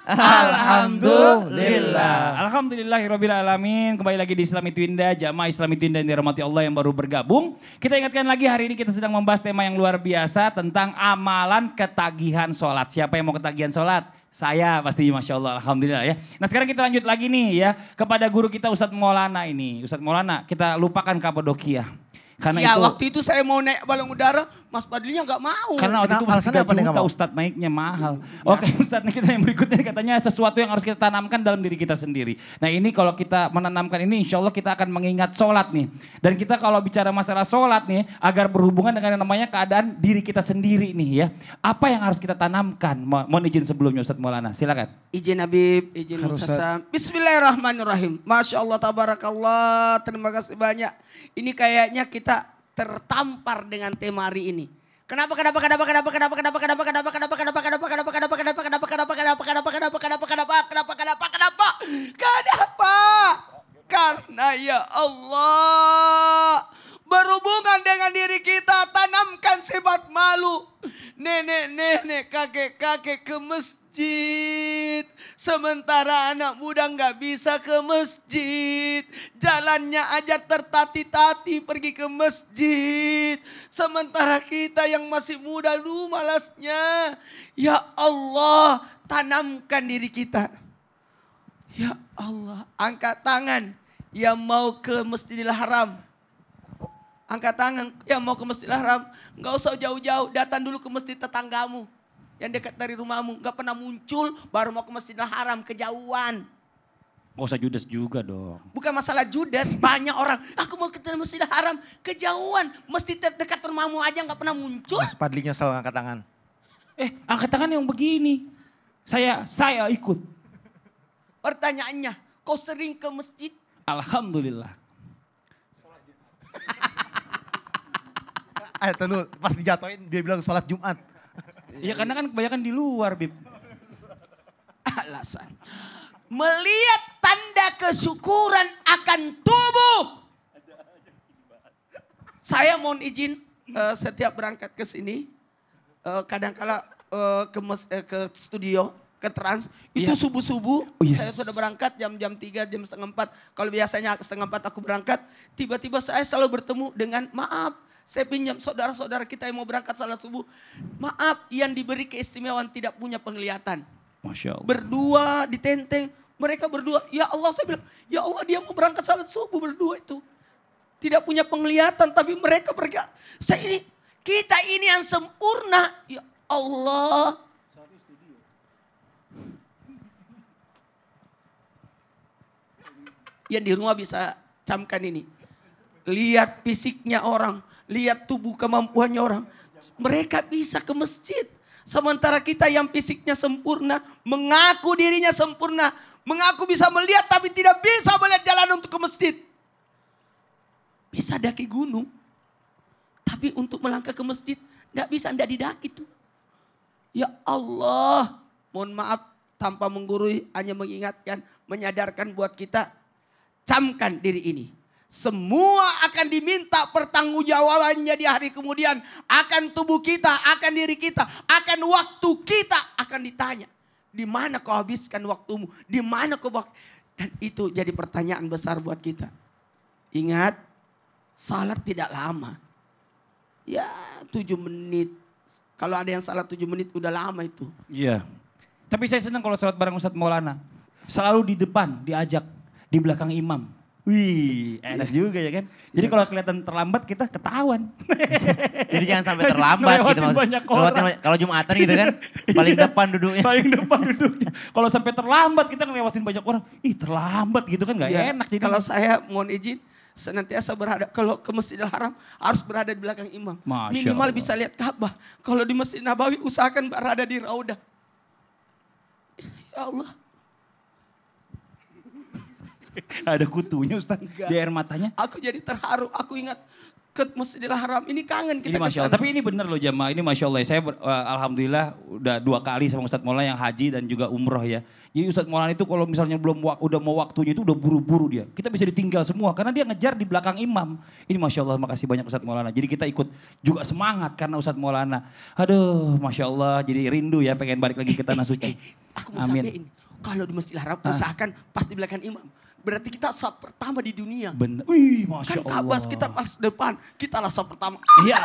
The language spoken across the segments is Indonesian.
Alhamdulillah. Alhamdulillahirabbil alamin. Kembali lagi di Islami Twinda, jamaah Islami Twinda yang dirahmati Allah yang baru bergabung. Kita ingatkan lagi hari ini kita sedang membahas tema yang luar biasa tentang amalan ketagihan sholat. Siapa yang mau ketagihan sholat? Saya pasti, Masya Allah, Alhamdulillah ya. Nah sekarang kita lanjut lagi nih ya kepada guru kita Ustadz Maulana ini. Ustadz Maulana, kita lupakan Kapadokia. Karena ya itu, waktu itu saya mau naik balon udara, Mas Fadlinya nggak mau. karena waktu itu masih 3 juta Ustadz naiknya mahal. Oke Ustadz, kita yang berikutnya katanya sesuatu yang harus kita tanamkan dalam diri kita sendiri. Nah ini kalau kita menanamkan ini insya Allah kita akan mengingat sholat nih. Dan kita kalau bicara masalah sholat nih agar berhubungan dengan yang namanya keadaan diri kita sendiri nih ya. Apa yang harus kita tanamkan? Mohon izin sebelumnya Ustadz Maulana, silakan. Izin Habib, izin Ustaz. Bismillahirrahmanirrahim. Masya Allah, tabarakallah, terima kasih banyak. Ini kayaknya kita tertampar dengan tema hari ini. Kenapa? Karena ya Allah, berhubungan dengan diri kita, tanamkan sifat malu. Nenek-nenek, kakek-kakek ke masjid. Sementara anak muda nggak bisa ke masjid. Jalannya aja tertati-tati pergi ke masjid. Sementara kita yang masih muda dulu malasnya. Ya Allah, tanamkan diri kita. Ya Allah, angkat tangan yang mau ke Masjidil Haram. Angkat tangan yang mau ke Masjidil Haram. Nggak usah jauh-jauh, datang dulu ke masjid tetanggamu. Yang dekat dari rumahmu, gak pernah muncul, baru mau ke Masjidil Haram, kejauhan. Gak usah judes juga dong. Bukan masalah judes, banyak orang, aku mau ke Masjidil Haram, kejauhan. Masjid dekat rumahmu aja gak pernah muncul. Mas Padlinya selalu angkat tangan. Angkat tangan yang begini. Saya ikut. Pertanyaannya, kau sering ke masjid? Alhamdulillah. Tunggu, pas dijatuhin dia bilang sholat Jumat. Ya karena kan kebanyakan di luar, Bib. Alasan. Melihat tanda kesyukuran akan tubuh. Saya mohon izin setiap berangkat ke sini. Kadang-kala ke studio, ke Trans. Itu subuh-subuh. Oh, yes. Saya sudah berangkat jam 3, jam setengah 4. Kalau biasanya setengah 4 aku berangkat. Tiba-tiba saya selalu bertemu dengan maaf. Saya pinjam saudara-saudara kita yang mau berangkat salat subuh. Maaf, yang diberi keistimewaan tidak punya penglihatan. Masya Allah. Berdua ditenteng, mereka berdua. Ya Allah, saya bilang, ya Allah dia mau berangkat salat subuh berdua itu. Tidak punya penglihatan, tapi mereka berangkat. Kita ini yang sempurna. Ya Allah. Yang di rumah bisa camkan ini. Lihat fisiknya orang. Lihat tubuh kemampuannya orang. Mereka bisa ke masjid. Sementara kita yang fisiknya sempurna. Mengaku dirinya sempurna. Mengaku bisa melihat tapi tidak bisa melihat jalan untuk ke masjid. Bisa daki gunung. Tapi untuk melangkah ke masjid. Tidak bisa, tidak didaki tuh. Ya Allah. Mohon maaf tanpa menggurui. Hanya mengingatkan, menyadarkan buat kita. Camkan diri ini. Semua akan diminta pertanggungjawabannya di hari kemudian. Akan tubuh kita, akan diri kita, akan waktu kita akan ditanya. Di mana kau habiskan waktumu? Di mana kau Dan itu jadi pertanyaan besar buat kita. Ingat, salat tidak lama. Ya 7 menit. Kalau ada yang salat 7 menit udah lama itu. Iya. Tapi saya senang kalau salat bareng Ustadz Maulana. Selalu di depan, diajak. Di belakang imam. Wih, enak juga ya kan. Jadi kalau kelihatan terlambat kita ketahuan. Jadi jangan sampai terlambat gitu maksudnya. Kalau Jumatan gitu kan, paling depan duduknya. Paling depan duduknya. Kalau sampai terlambat kita ngelewatin banyak orang. Ih terlambat gitu kan gak enak. Jadi kalau saya mohon izin senantiasa berhadap. Kalau ke Masjidil Haram harus berada di belakang imam. Masya Minimal Allah. bisa lihat Ka'bah. Kalau di Masjid Nabawi usahakan berada di Raudah. Ya Allah. ada kutunya Ustaz di air matanya. Aku jadi terharu. Aku ingat ke Masjidil Haram. Ini kangen kita Ini Masya Allah. Tapi ini benar loh jamaah, ini Masya Allah. Saya alhamdulillah udah 2 kali sama Ustadz Maulana yang haji dan juga umroh ya. Jadi Ustadz Maulana itu kalau misalnya udah mau waktunya itu udah buru-buru dia. Kita bisa ditinggal semua karena dia ngejar di belakang imam. Ini Masya Allah, makasih banyak Ustadz Maulana. Jadi kita ikut juga semangat karena Ustadz Maulana. Aduh Masya Allah, jadi rindu ya pengen balik lagi ke Tanah Suci. Aku mau sampaikan, kalau di Masjidil Haram usahakan pas di belakang imam. Berarti kita saf pertama di dunia. Bener, wih Masya Kan Allah. Ka'bah kita pas depan, kita lah saf pertama. Iya.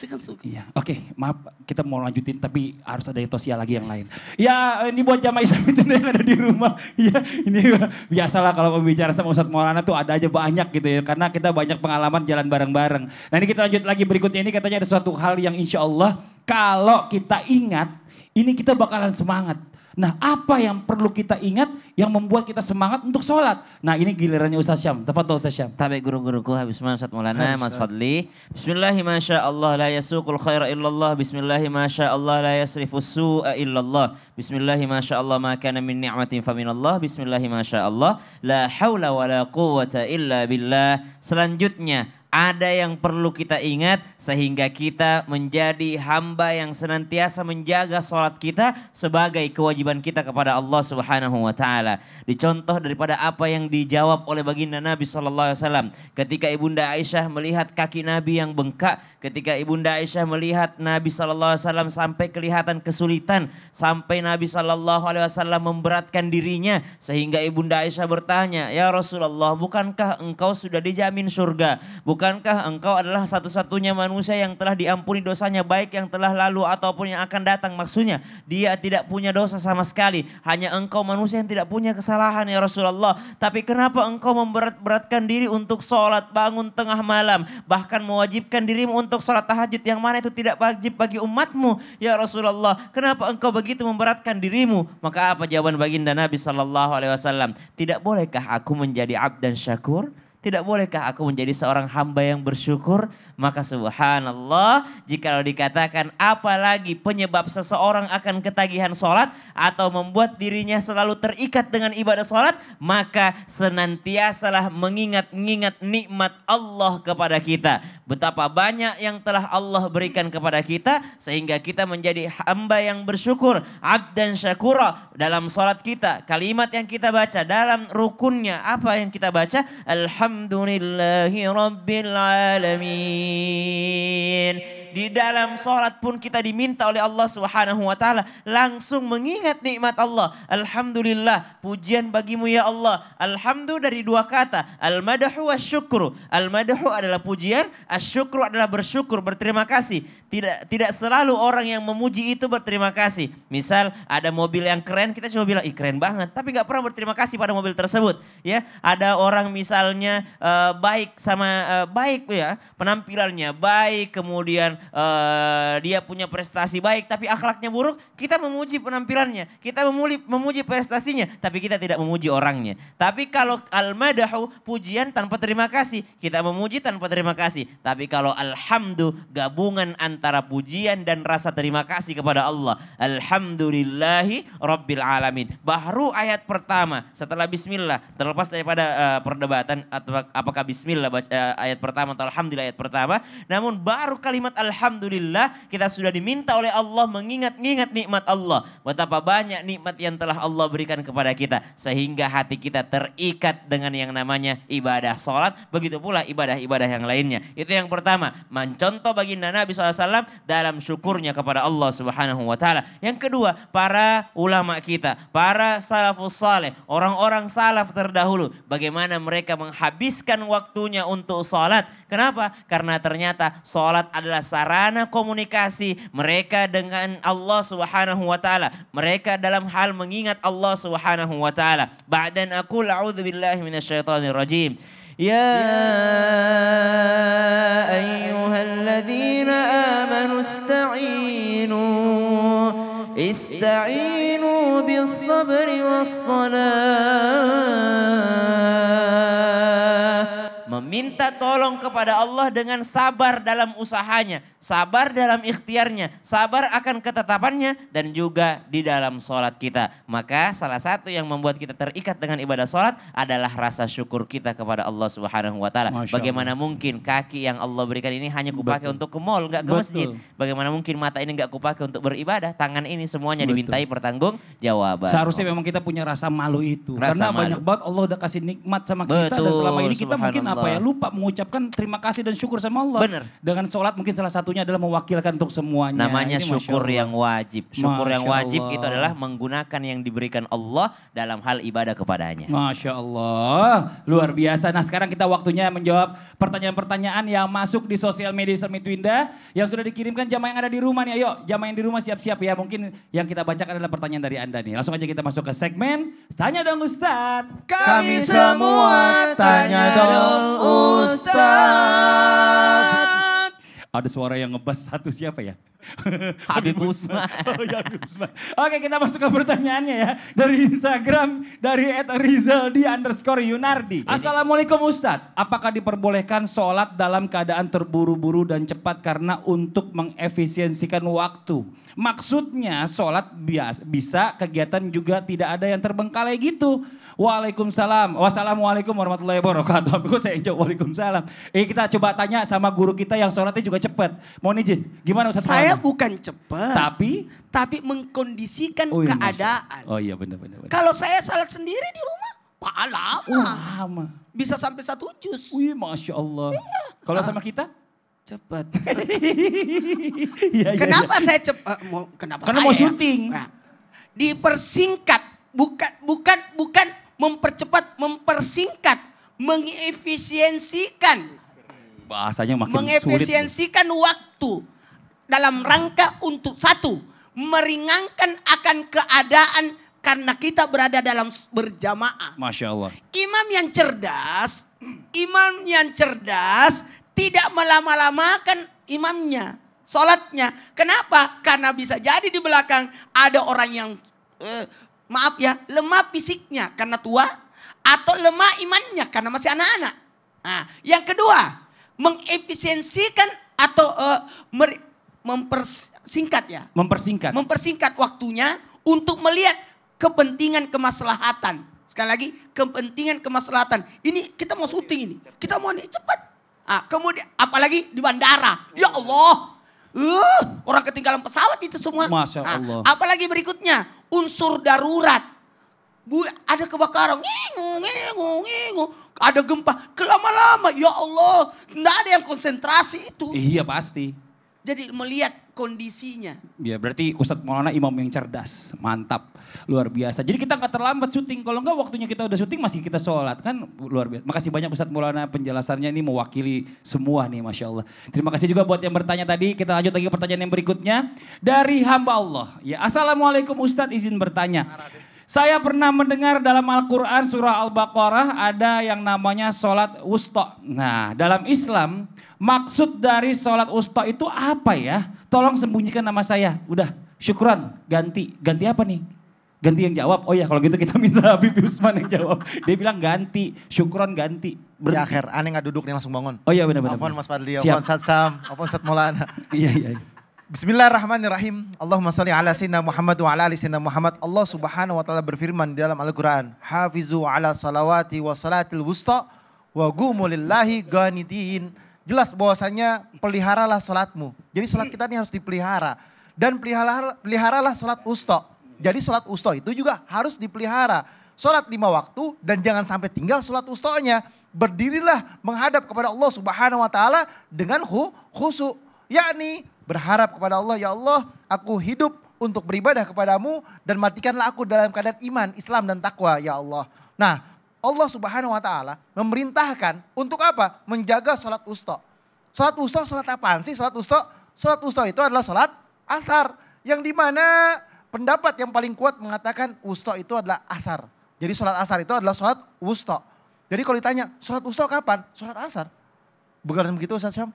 Itu kan suka. Iya, oke, maaf kita mau lanjutin tapi harus ada etosial lagi yang lain. Ya ini buat jamaah Islam itu yang ada di rumah. Ya ini biasalah kalau pembicara sama Ustadz Maulana tuh ada aja banyak gitu ya. Karena kita banyak pengalaman jalan bareng-bareng. Nah ini kita lanjut lagi berikutnya, ini katanya ada suatu hal yang insya Allah kalau kita ingat ini kita bakalan semangat. Nah apa yang perlu kita ingat yang membuat kita semangat untuk sholat? Nah ini gilirannya Ustaz Syam, tafadhol Ustaz Syam. Tabi guru-guruku habis Ustaz Maulana, Mas Fadli. Bismillahi masya Allah la yasuqul khaira illallah. Bismillahi masya Allah la yasrifus su'a illallah. Bismillahi masya Allah ma kana min ni'matin fa minallah. Bismillahi masya Allah la hawla wa la quwwata illa billah. Selanjutnya ada yang perlu kita ingat sehingga kita menjadi hamba yang senantiasa menjaga sholat kita sebagai kewajiban kita kepada Allah Subhanahu wa taala. Dicontoh daripada apa yang dijawab oleh baginda Nabi sallallahu alaihi wasallam ketika Ibunda Aisyah melihat kaki Nabi yang bengkak, ketika Ibunda Aisyah melihat Nabi sallallahu alaihi wasallam sampai kelihatan kesulitan, sampai Nabi sallallahu alaihi wasallam memberatkan dirinya sehingga Ibunda Aisyah bertanya, "Ya Rasulullah, bukankah engkau sudah dijamin surga? Bukankah engkau adalah satu-satunya manusia yang telah diampuni dosanya baik yang telah lalu ataupun yang akan datang?" Maksudnya dia tidak punya dosa sama sekali. Hanya engkau manusia yang tidak punya kesalahan ya Rasulullah. Tapi kenapa engkau memberat-beratkan diri untuk sholat bangun tengah malam. Bahkan mewajibkan dirimu untuk sholat tahajud yang mana itu tidak wajib bagi umatmu ya Rasulullah. Kenapa engkau begitu memberatkan dirimu? Maka apa jawaban baginda Nabi SAW? Tidak bolehkah aku menjadi abdan syakur? Tidak bolehkah aku menjadi seorang hamba yang bersyukur? Maka subhanallah, jikalau dikatakan apalagi penyebab seseorang akan ketagihan sholat atau membuat dirinya selalu terikat dengan ibadah sholat, maka senantiasalah mengingat-ingat nikmat Allah kepada kita. Betapa banyak yang telah Allah berikan kepada kita sehingga kita menjadi hamba yang bersyukur. Abdan syakura dalam sholat kita. Kalimat yang kita baca dalam rukunnya, apa yang kita baca? Alhamdulillahi Rabbil Alamin. Di dalam sholat pun kita diminta oleh Allah Subhanahu wa taala langsung mengingat nikmat Allah. Alhamdulillah, pujian bagimu ya Allah. Alhamdu dari 2 kata, al-madahu wasyukru. Al-madahu adalah pujian, asyukru adalah bersyukur, berterima kasih. Tidak selalu orang yang memuji itu berterima kasih. Misal ada mobil yang keren, kita cuma bilang ih keren banget, tapi gak pernah berterima kasih pada mobil tersebut. Ya, ada orang misalnya baik sama baik ya, penampilannya baik, kemudian dia punya prestasi baik, tapi akhlaknya buruk. Kita memuji penampilannya, kita memuji prestasinya, tapi kita tidak memuji orangnya. Tapi kalau al-madahu, pujian tanpa terima kasih, kita memuji tanpa terima kasih. Tapi kalau alhamdu, gabungan antara pujian dan rasa terima kasih kepada Allah. Alhamdulillahi Rabbil Alamin. Baru ayat pertama setelah bismillah, terlepas daripada perdebatan atau apakah bismillah ayat pertama atau alhamdulillah ayat pertama. Namun baru kalimat alhamdulillah kita sudah diminta oleh Allah mengingat-ingat nikmat Allah. Betapa banyak nikmat yang telah Allah berikan kepada kita. Sehingga hati kita terikat dengan yang namanya ibadah sholat. Begitu pula ibadah-ibadah yang lainnya. Itu yang pertama. Mencontoh baginda Nabi SAW dalam syukurnya kepada Allah Subhanahu wa taala. Yang kedua, para ulama kita, para salafus saleh, orang-orang salaf terdahulu, bagaimana mereka menghabiskan waktunya untuk salat. Kenapa? Karena ternyata salat adalah sarana komunikasi mereka dengan Allah Subhanahu wa taala. Mereka dalam hal mengingat Allah Subhanahu wa taala. Ba'dan aqul a'udzubillahi minasyaitonir rajim. يا أيها الذين آمنوا استعينوا بالصبر والصلاة. Meminta tolong kepada Allah dengan sabar dalam usahanya. sabar dalam ikhtiarnya, sabar akan ketetapannya, dan juga di dalam sholat kita. Maka salah satu yang membuat kita terikat dengan ibadah sholat adalah rasa syukur kita kepada Allah Subhanahu wa Ta'ala. Bagaimana mungkin kaki yang Allah berikan ini hanya kupakai untuk ke mall, nggak ke masjid. Bagaimana mungkin mata ini nggak kupakai untuk beribadah, tangan ini semuanya dimintai pertanggung jawaban. Seharusnya memang kita punya rasa malu itu. Rasa Karena malu. banyak banget Allah udah kasih nikmat sama kita. Dan selama ini kita mungkin lupa mengucapkan terima kasih dan syukur sama Allah. Bener. Dengan sholat mungkin salah satunya adalah mewakilkan untuk semuanya. Namanya ini syukur yang wajib. Syukur yang Masya wajib Allah. itu adalah menggunakan yang diberikan Allah dalam hal ibadah kepadanya. Masya Allah, luar biasa. Nah sekarang kita waktunya menjawab pertanyaan-pertanyaan yang masuk di sosial media Islami Twinda. Yang sudah dikirimkan jamaah yang ada di rumah nih. Ayo jamaah yang di rumah siap-siap ya. Mungkin yang kita bacakan adalah pertanyaan dari Anda nih. Langsung aja kita masuk ke segmen Tanya Dong Ustadz. Kami semua tanya dong Ustaz. Ada suara yang ngebas satu siapa ya? Habib Usman. Oh, ya, Habib Usman. Oke kita masuk ke pertanyaannya ya. Dari Instagram dari @rizaldi_yunardi. Assalamualaikum Ustadz. Apakah diperbolehkan sholat dalam keadaan terburu-buru dan cepat karena untuk mengefisiensikan waktu? Maksudnya sholat bisa kegiatan juga tidak ada yang terbengkalai gitu. Waalaikumsalam. Wassalamualaikum warahmatullahi wabarakatuh. Kok saya jawab waalaikumsalam. Kita coba tanya sama guru kita yang sholatnya juga cepat. Mohon izin, gimana Ustaz? Saya bukan cepat. Tapi mengkondisikan oh, iya, keadaan. Oh iya benar. Kalau saya salat sendiri di rumah, lama. Lama. Bisa sampai 1 juz. Wih Masya Allah. Kalau sama kita? Cepat. Iya, Kenapa saya cepat? Kenapa Karena saya? mau syuting. Nah, dipersingkat, bukan mempercepat, mempersingkat, mengefisiensikan. Bahasanya makin sulit. Mengefisiensikan waktu dalam rangka untuk satu, meringankan akan keadaan karena kita berada dalam berjamaah. Masya Allah. Imam yang cerdas tidak melama-lamakan imamnya, sholatnya. Kenapa? Karena bisa jadi di belakang ada orang yang lemah fisiknya karena tua, atau lemah imannya karena masih anak-anak. Nah, yang kedua, mengefisiensikan atau mempersingkat waktunya untuk melihat kepentingan kemaslahatan. Sekali lagi, kepentingan kemaslahatan. Ini kita mau syuting ini, kita mau cepat. Kemudian apalagi di bandara, ya Allah, orang ketinggalan pesawat itu semua. Masya Allah. Apalagi berikutnya, unsur darurat. Ada kebakaran, ngingu, ada gempa, kelama-lama, ya Allah, tidak ada yang konsentrasi itu. Iya pasti. Jadi melihat kondisinya. Ya berarti Ustadz Maulana imam yang cerdas, mantap, luar biasa. Jadi kita nggak terlambat syuting, kalau nggak waktunya kita udah syuting masih kita sholat, kan luar biasa. Makasih banyak Ustadz Maulana penjelasannya ini mewakili semua nih Masya Allah. Terima kasih juga buat yang bertanya tadi, kita lanjut lagi ke pertanyaan yang berikutnya. Dari hamba Allah, ya Assalamualaikum Ustadz, izin bertanya. Saya pernah mendengar dalam Al-Quran surah Al-Baqarah ada yang namanya sholat wusta. Nah dalam Islam maksud dari sholat wusta itu apa ya? Tolong sembunyikan nama saya. Udah syukran, ganti apa nih? Ganti yang jawab. Oh ya kalau gitu kita minta Habib Usman yang jawab. Dia bilang ganti, syukron ganti. Ya akhir, aneh nggak duduk nih langsung bangun. Oh iya benar-benar. Apaan Mas Fadli, apaan Ustaz Sam, apaan Ustaz Maulana. Iya. Bismillahirrahmanirrahim. Allahumma sholli ala sayyidina Muhammad wa ala ali sayyidina Muhammad. Allah Subhanahu wa taala berfirman di dalam Al-Qur'an, "Hafizu ala salawati wa salatil wusta wa qumu lillahi qanitin." Jelas bahwasanya peliharalah salatmu. Jadi salat kita ini harus dipelihara dan peliharalah salat wusta. Jadi salat wusta itu juga harus dipelihara. Salat 5 waktu dan jangan sampai tinggal salat wustanya. Berdirilah menghadap kepada Allah Subhanahu wa taala dengan khusyuk, yakni berharap kepada Allah, ya Allah, aku hidup untuk beribadah kepadamu dan matikanlah aku dalam keadaan iman, Islam dan takwa, ya Allah. Nah, Allah Subhanahu wa taala memerintahkan untuk apa? Menjaga salat wusta. Salat wusta salat apaan sih? Salat wusta itu adalah salat asar, yang dimana pendapat yang paling kuat mengatakan wusta itu adalah asar. Jadi salat asar itu adalah salat wusta. Jadi kalau ditanya, salat wusta kapan? Salat asar. Bukan begitu Ustaz Syam?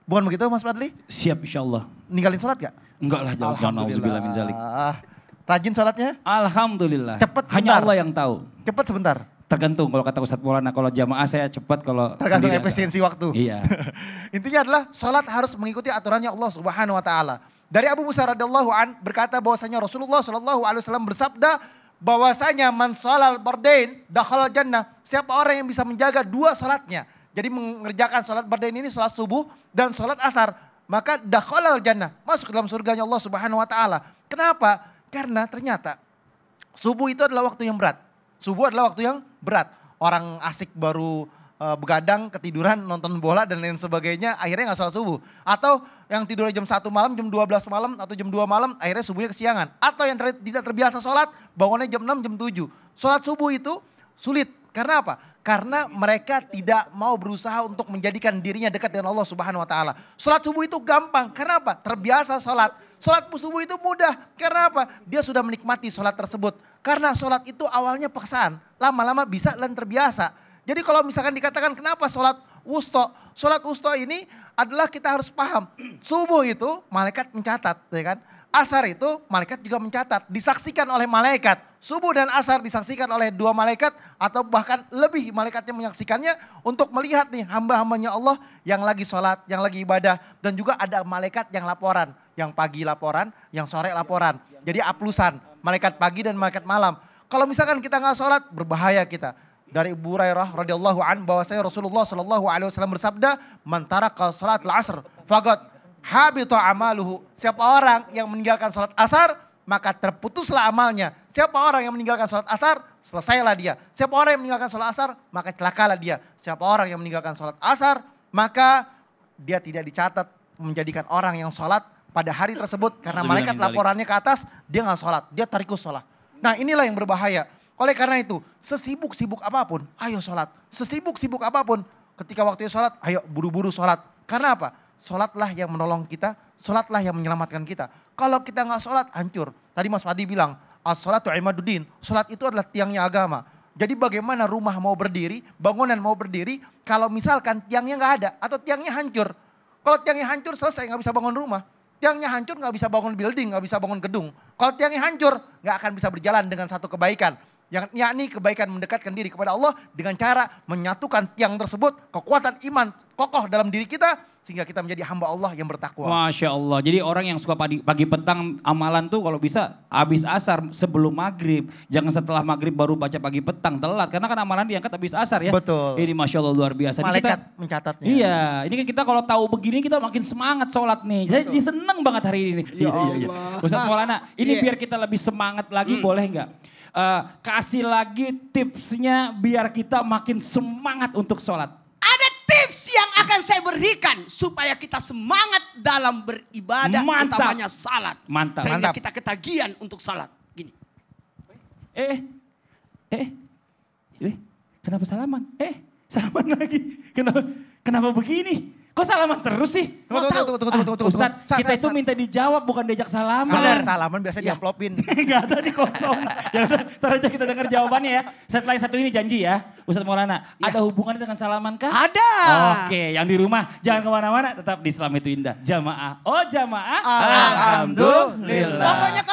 Bukan begitu Mas Fadli? Siap insya Allah. Ninggalin sholat gak? Enggak lah, jangan auzubillah min zalik. Rajin sholatnya? Alhamdulillah. Cepet sebentar. Hanya Allah yang tahu. Cepet sebentar. Tergantung kalau kata Ustadz Maulana, kalau jamaah saya cepat, kalau Tergantung sendiri agak- efisiensi waktu. Iya. Intinya adalah sholat harus mengikuti aturannya Allah Subhanahu wa taala. Dari Abu Musa radhiyallahu an berkata bahwasanya Rasulullah sallallahu alaihi wasallam bersabda bahwasanya man sholal bardain dakhala jannah. Siapa orang yang bisa menjaga dua sholatnya. Jadi mengerjakan sholat bardain ini sholat subuh dan sholat asar, maka dakhala jannah, masuk ke dalam surganya Allah Subhanahu wa taala. Kenapa? Karena ternyata subuh itu adalah waktu yang berat. Subuh adalah waktu yang berat. Orang asik baru begadang, ketiduran, nonton bola dan lain sebagainya, akhirnya gak sholat subuh. Atau yang tidur jam 1 malam, jam 12 malam, atau jam 2 malam, akhirnya subuhnya kesiangan. Atau yang tidak terbiasa sholat, bangunnya jam 6, jam 7. Sholat subuh itu sulit. Karena apa? Karena mereka tidak mau berusaha untuk menjadikan dirinya dekat dengan Allah Subhanahu wa taala. Sholat subuh itu gampang. Karena apa? Terbiasa sholat. Sholat subuh itu mudah. Karena apa? Dia sudah menikmati sholat tersebut. Karena sholat itu awalnya paksaan. Lama-lama bisa dan terbiasa. Jadi kalau misalkan dikatakan kenapa sholat wusto. Sholat wusto ini adalah kita harus paham. Subuh itu malaikat mencatat. Ya kan? Asar itu malaikat juga mencatat. Disaksikan oleh malaikat. Subuh dan asar disaksikan oleh 2 malaikat. Atau bahkan lebih malaikatnya menyaksikannya. Untuk melihat nih hamba-hambanya Allah yang lagi sholat, yang lagi ibadah. Dan juga ada malaikat yang laporan. Yang pagi laporan, yang sore laporan. Jadi aplusan. Malaikat pagi dan malaikat malam. Kalau misalkan kita nggak sholat, berbahaya kita. Dari Abu Hurairah radhiyallahu an bahwasanya Rasulullah sallallahu alaihi wasallam bersabda, "Man taraka salatul asr faqad habita amaluhu." Siapa orang yang meninggalkan salat asar, maka terputuslah amalnya. Siapa orang yang meninggalkan salat asar, selesailah dia. Siapa orang yang meninggalkan salat asar, maka celakalah dia. Siapa orang yang meninggalkan salat asar, maka dia tidak dicatat menjadikan orang yang salat pada hari tersebut karena malaikat laporannya ke atas, dia nggak sholat, dia tarikus sholat. Nah inilah yang berbahaya. Oleh karena itu, sesibuk-sibuk apapun, ayo sholat. Sesibuk-sibuk apapun, ketika waktunya sholat, ayo buru-buru sholat. Karena apa? Sholatlah yang menolong kita, sholatlah yang menyelamatkan kita. Kalau kita nggak sholat, hancur. Tadi Mas Fadi bilang, as-sholatu imaduddin. Sholat itu adalah tiangnya agama. Jadi bagaimana rumah mau berdiri, bangunan mau berdiri, kalau misalkan tiangnya nggak ada atau tiangnya hancur. Kalau tiangnya hancur selesai, nggak bisa bangun rumah. Tiangnya hancur nggak bisa bangun building, nggak bisa bangun gedung. Kalau tiangnya hancur nggak akan bisa berjalan dengan satu kebaikan. Yang yakni kebaikan mendekatkan diri kepada Allah dengan cara menyatukan tiang tersebut, kekuatan iman kokoh dalam diri kita sehingga kita menjadi hamba Allah yang bertakwa. Masya Allah. Jadi orang yang suka pagi petang amalan tuh kalau bisa habis asar sebelum maghrib. Jangan setelah maghrib baru baca pagi petang, telat. Karena kan amalan diangkat habis asar ya. Betul. Ini Masya Allah luar biasa. Malaikat Ini mencatatnya. Iya, ini kan kita kalau tahu begini kita makin semangat sholat nih. Saya jadi seneng banget hari ini. Ya Allah. Ustadz Maulana, ini Iya. biar kita lebih semangat lagi boleh nggak? Kasih lagi tipsnya biar kita makin semangat untuk sholat. Ada tips yang akan saya berikan supaya kita semangat dalam beribadah, Mantap. utamanya salat. Mantap. Sehingga Mantap. kita ketagihan untuk salat. Gini. Kenapa salaman? Salaman lagi. Kenapa begini? Kok salaman terus sih? Tunggu. Ustadz, kita itu minta dijawab bukan diajak salaman. Benar, salaman biasa Ya. diamplopin. Enggak ada di kosong. Ya udah, ntar aja kita dengar jawabannya ya. Setelah yang satu ini janji ya, Ustadz Maulana. Ada hubungannya dengan salaman kah? Ada. Oke, yang di rumah jangan kemana-mana, tetap di Islam itu Indah. Jamaah. Oh jamaah. Alhamdulillah. Pokoknya